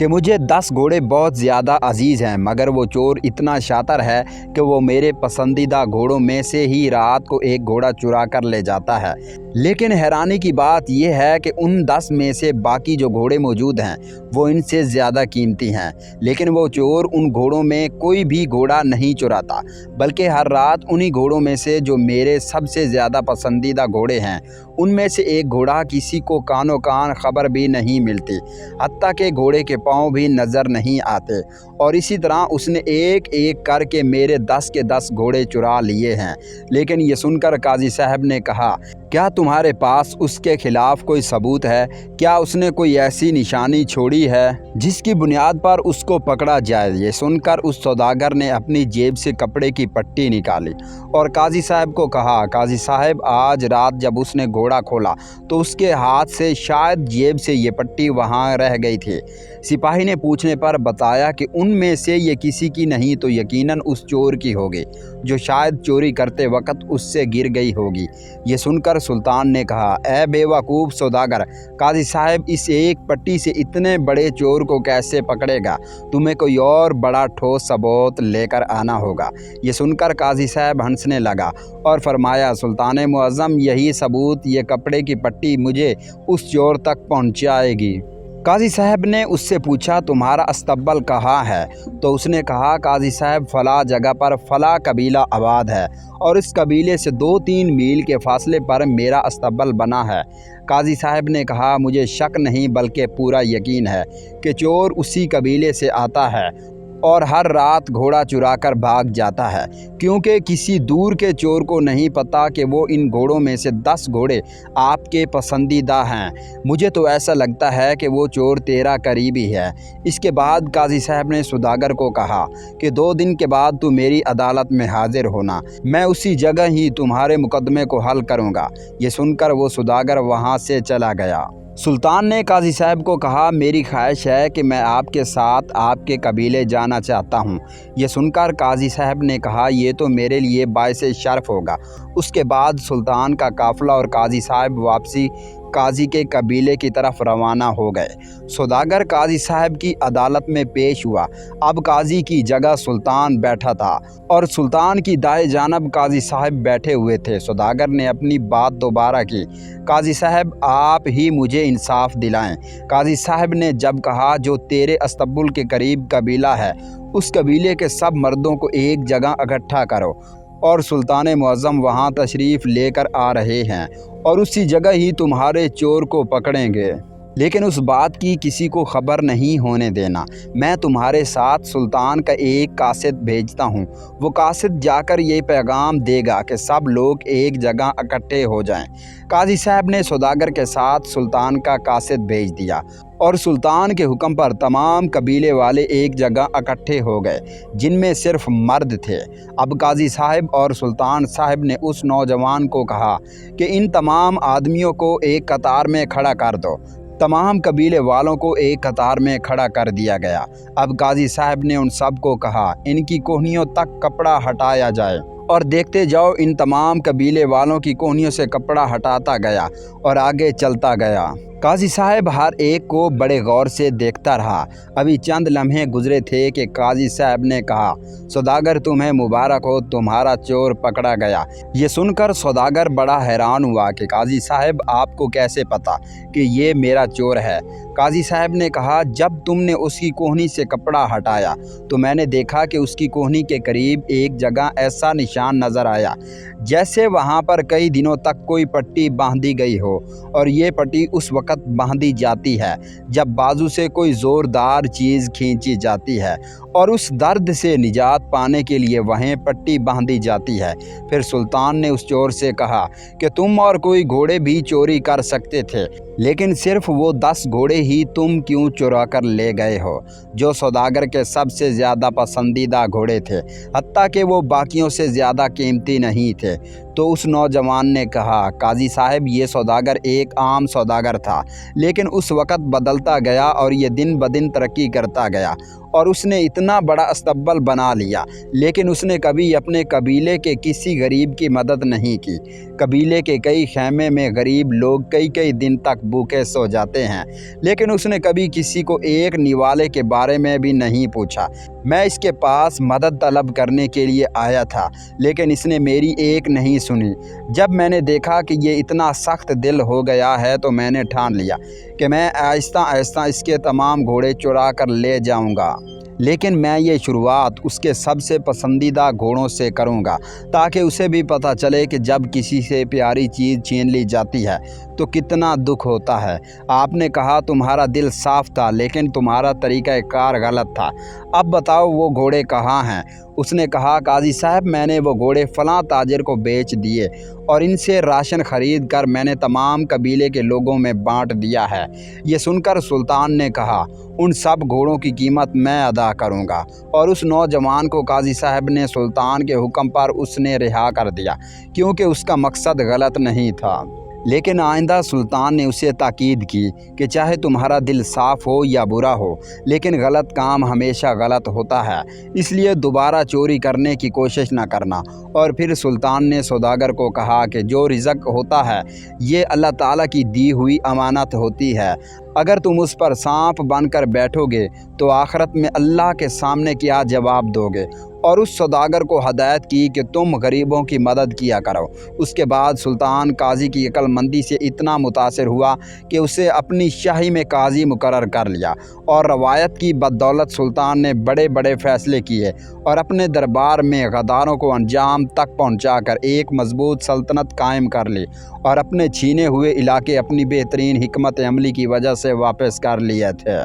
کہ مجھے 10 گھوڑے بہت زیادہ عزیز ہیں، مگر وہ چور اتنا شاطر ہے کہ وہ میرے پسندیدہ گھوڑوں میں سے ہی رات کو ایک گھوڑا چرا کر لے جاتا ہے۔ لیکن حیرانی کی بات یہ ہے کہ ان 10 میں سے باقی جو گھوڑے موجود ہیں وہ ان سے زیادہ قیمتی ہیں، لیکن وہ چور ان گھوڑوں میں کوئی بھی گھوڑا نہیں چراتا، بلکہ ہر رات انہی گھوڑوں میں سے جو میرے سب سے زیادہ پسندیدہ گھوڑے ہیں ان میں سے ایک گھوڑا کسی کو کانوں کان خبر بھی نہیں ملتی، حتیٰ کہ گھوڑے کے پاؤں بھی نظر نہیں آتے، اور اسی طرح اس نے ایک ایک کر کے میرے 10 کے 10 گھوڑے چرا لیے ہیں۔ لیکن یہ سن کر قاضی صاحب نے کہا، کیا تمہارے پاس اس کے خلاف کوئی ثبوت ہے؟ کیا اس نے کوئی ایسی نشانی چھوڑی ہے جس کی بنیاد پر اس کو پکڑا جائے؟ یہ سن کر اس سوداگر نے اپنی جیب سے کپڑے کی پٹی نکالی اور قاضی صاحب کو کہا، قاضی صاحب آج رات جب اس نے گھوڑا کھولا تو اس کے ہاتھ سے شاید جیب سے یہ پٹی وہاں رہ گئی تھی۔ سپاہی نے پوچھنے پر بتایا کہ ان میں سے یہ کسی کی نہیں تو یقیناً اس چور کی ہوگی جو شاید چوری کرتے وقت اس سے گر گئی ہوگی۔ یہ سن کر سلطان نے کہا، اے بے وقوف سوداگر، قاضی صاحب اس ایک پٹی سے اتنے بڑے چور کو کیسے پکڑے گا؟ تمہیں کوئی اور بڑا ٹھوس ثبوت لے کر آنا ہوگا۔ یہ سن کر قاضی صاحب ہنسنے لگا اور فرمایا، سلطان معظم، یہی ثبوت، یہ کپڑے کی پٹی مجھے اس چور تک پہنچائے گی۔ قاضی صاحب نے اس سے پوچھا، تمہارا استبل کہاں ہے؟ تو اس نے کہا، قاضی صاحب فلاں جگہ پر فلاں قبیلہ آباد ہے اور اس قبیلے سے 2-3 میل کے فاصلے پر میرا استبل بنا ہے۔ قاضی صاحب نے کہا، مجھے شک نہیں بلکہ پورا یقین ہے کہ چور اسی قبیلے سے آتا ہے اور ہر رات گھوڑا چرا کر بھاگ جاتا ہے، کیونکہ کسی دور کے چور کو نہیں پتا کہ وہ ان گھوڑوں میں سے 10 گھوڑے آپ کے پسندیدہ ہیں۔ مجھے تو ایسا لگتا ہے کہ وہ چور تیرا قریبی ہے۔ اس کے بعد قاضی صاحب نے سوداگر کو کہا کہ 2 دن کے بعد تو میری عدالت میں حاضر ہونا، میں اسی جگہ ہی تمہارے مقدمے کو حل کروں گا۔ یہ سن کر وہ سوداگر وہاں سے چلا گیا۔ سلطان نے قاضی صاحب کو کہا، میری خواہش ہے کہ میں آپ کے ساتھ آپ کے قبیلے جانا چاہتا ہوں۔ یہ سن کر قاضی صاحب نے کہا، یہ تو میرے لیے باعث شرف ہوگا۔ اس کے بعد سلطان کا قافلہ اور قاضی صاحب واپسی قاضی کے قبیلے کی طرف روانہ ہو گئے۔ سوداگر قاضی صاحب کی عدالت میں پیش ہوا۔ اب قاضی کی جگہ سلطان بیٹھا تھا اور سلطان کی دائیں جانب قاضی صاحب بیٹھے ہوئے تھے۔ سوداگر نے اپنی بات دوبارہ کی، قاضی صاحب آپ ہی مجھے انصاف دلائیں۔ قاضی صاحب نے جب کہا، جو تیرے استبل کے قریب قبیلہ ہے اس قبیلے کے سب مردوں کو ایک جگہ اکٹھا کرو، اور سلطان معظم وہاں تشریف لے کر آ رہے ہیں اور اسی جگہ ہی تمہارے چور کو پکڑیں گے، لیکن اس بات کی کسی کو خبر نہیں ہونے دینا۔ میں تمہارے ساتھ سلطان کا ایک قاصد بھیجتا ہوں، وہ قاصد جا کر یہ پیغام دے گا کہ سب لوگ ایک جگہ اکٹھے ہو جائیں۔ قاضی صاحب نے سوداگر کے ساتھ سلطان کا قاصد بھیج دیا اور سلطان کے حکم پر تمام قبیلے والے ایک جگہ اکٹھے ہو گئے، جن میں صرف مرد تھے۔ اب قاضی صاحب اور سلطان صاحب نے اس نوجوان کو کہا کہ ان تمام آدمیوں کو ایک قطار میں کھڑا کر دو۔ تمام قبیلے والوں کو ایک قطار میں کھڑا کر دیا گیا۔ اب قاضی صاحب نے ان سب کو کہا، ان کی کوہنیوں تک کپڑا ہٹایا جائے، اور دیکھتے جاؤ ان تمام قبیلے والوں کی کوہنیوں سے کپڑا ہٹاتا گیا اور آگے چلتا گیا۔ قاضی صاحب ہر ایک کو بڑے غور سے دیکھتا رہا۔ ابھی چند لمحے گزرے تھے کہ قاضی صاحب نے کہا، سوداگر تمہیں مبارک ہو، تمہارا چور پکڑا گیا۔ یہ سن کر سوداگر بڑا حیران ہوا کہ قاضی صاحب آپ کو کیسے پتا کہ یہ میرا چور ہے؟ قاضی صاحب نے کہا، جب تم نے اس کی کوہنی سے کپڑا ہٹایا تو میں نے دیکھا کہ اس کی کوہنی کے قریب ایک جگہ ایسا نشان نظر آیا جیسے وہاں پر کئی دنوں تک کوئی پٹی باندھی گئی ہو، اور یہ پٹی اس وقت باندھی جاتی ہے جب بازو سے کوئی زوردار چیز کھینچی جاتی ہے اور اس درد سے نجات پانے کے لیے وہیں پٹی باندھی جاتی ہے۔ پھر سلطان نے اس چور سے کہا کہ تم اور کوئی گھوڑے بھی چوری کر سکتے تھے، لیکن صرف وہ 10 گھوڑے ہی تم کیوں چرا کر لے گئے ہو، جو سوداگر کے سب سے زیادہ پسندیدہ گھوڑے تھے، حتیٰ کہ وہ باقیوں سے زیادہ قیمتی نہیں تھے؟ تو اس نوجوان نے کہا، قاضی صاحب یہ سوداگر ایک عام سوداگر تھا، لیکن اس وقت بدلتا گیا اور یہ دن بدن ترقی کرتا گیا، اور اس نے اتنا اتنا بڑا استقبال بنا لیا، لیکن اس نے کبھی اپنے قبیلے کے کسی غریب کی مدد نہیں کی۔ قبیلے کے کئی خیمے میں غریب لوگ کئی دن تک بھوکے سو جاتے ہیں، لیکن اس نے کبھی کسی کو ایک نوالے کے بارے میں بھی نہیں پوچھا۔ میں اس کے پاس مدد طلب کرنے کے لیے آیا تھا، لیکن اس نے میری ایک نہیں سنی۔ جب میں نے دیکھا کہ یہ اتنا سخت دل ہو گیا ہے تو میں نے ٹھان لیا کہ میں آہستہ آہستہ اس کے تمام گھوڑے چرا کر لے جاؤں گا، لیکن میں یہ شروعات اس کے سب سے پسندیدہ گھوڑوں سے کروں گا، تاکہ اسے بھی پتہ چلے کہ جب کسی سے پیاری چیز چھین لی جاتی ہے تو کتنا دکھ ہوتا ہے۔ آپ نے کہا تمہارا دل صاف تھا، لیکن تمہارا طریقہ کار غلط تھا۔ اب بتاؤ وہ گھوڑے کہاں ہیں؟ اس نے کہا قاضی صاحب میں نے وہ گھوڑے فلاں تاجر کو بیچ دیے اور ان سے راشن خرید کر میں نے تمام قبیلے کے لوگوں میں بانٹ دیا ہے۔ یہ سن کر سلطان نے کہا ان سب گھوڑوں کی قیمت میں ادا کروں گا، اور اس نوجوان کو قاضی صاحب نے سلطان کے حکم پر اس نے رہا کر دیا، کیونکہ اس کا مقصد غلط نہیں تھا۔ لیکن آئندہ سلطان نے اسے تاکید کی کہ چاہے تمہارا دل صاف ہو یا برا ہو، لیکن غلط کام ہمیشہ غلط ہوتا ہے، اس لیے دوبارہ چوری کرنے کی کوشش نہ کرنا۔ اور پھر سلطان نے سوداگر کو کہا کہ جو رزق ہوتا ہے یہ اللہ تعالیٰ کی دی ہوئی امانت ہوتی ہے، اگر تم اس پر سانپ بن کر بیٹھو گے تو آخرت میں اللہ کے سامنے کیا جواب دو گے؟ اور اس سوداگر کو ہدایت کی کہ تم غریبوں کی مدد کیا کرو۔ اس کے بعد سلطان قاضی کی عقل مندی سے اتنا متاثر ہوا کہ اسے اپنی شاہی میں قاضی مقرر کر لیا، اور روایت کی بدولت سلطان نے بڑے بڑے فیصلے کیے اور اپنے دربار میں غداروں کو انجام تک پہنچا کر ایک مضبوط سلطنت قائم کر لی، اور اپنے چھینے ہوئے علاقے اپنی بہترین حکمت عملی کی وجہ سے واپس کر لیے تھے۔